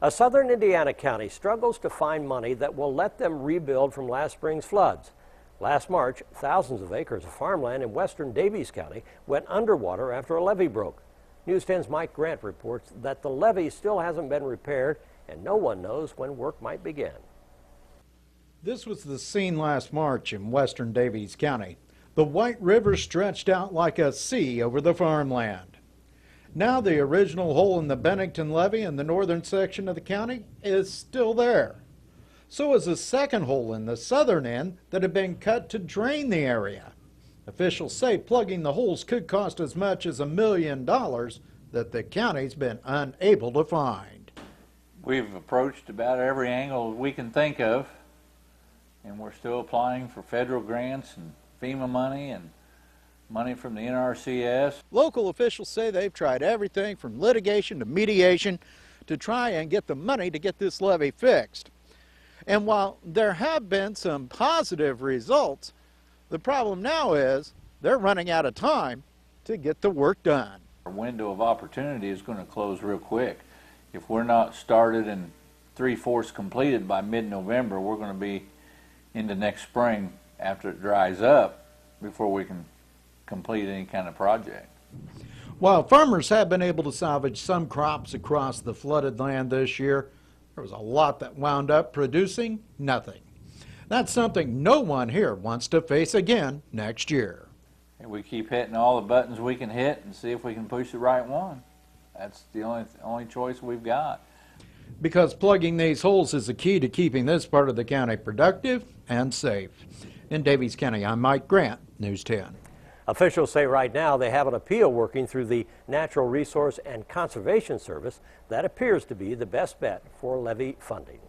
A southern Indiana county struggles to find money that will let them rebuild from last spring's floods. Last March, thousands of acres of farmland in western Daviess County went underwater after a levee broke. News 10's Mike Grant reports that the levee still hasn't been repaired and no one knows when work might begin. This was the scene last March in western Daviess County. The White River stretched out like a sea over the farmland. Now the original hole in the Bennington levee in the northern section of the county is still there. So is a second hole in the southern end that had been cut to drain the area. Officials say plugging the holes could cost as much as $1 million that the county's been unable to find. We've approached about every angle we can think of, and we're still applying for federal grants and FEMA money and money from the NRCS. Local officials say they've tried everything from litigation to mediation to try and get the money to get this levee fixed. And while there have been some positive results, the problem now is they're running out of time to get the work done. Our window of opportunity is going to close real quick. If we're not started and 3/4 completed by mid-November, we're going to be into next spring after it dries up before we can complete any kind of project. While farmers have been able to salvage some crops across the flooded land this year, there was a lot that wound up producing nothing. That's something no one here wants to face again next year. And we keep hitting all the buttons we can hit and see if we can push the right one. That's the only choice we've got. Because plugging these holes is the key to keeping this part of the county productive and safe. In Daviess County, I'm Mike Grant, News 10. Officials say right now they have an appeal working through the Natural Resource and Conservation Service that appears to be the best bet for levee funding.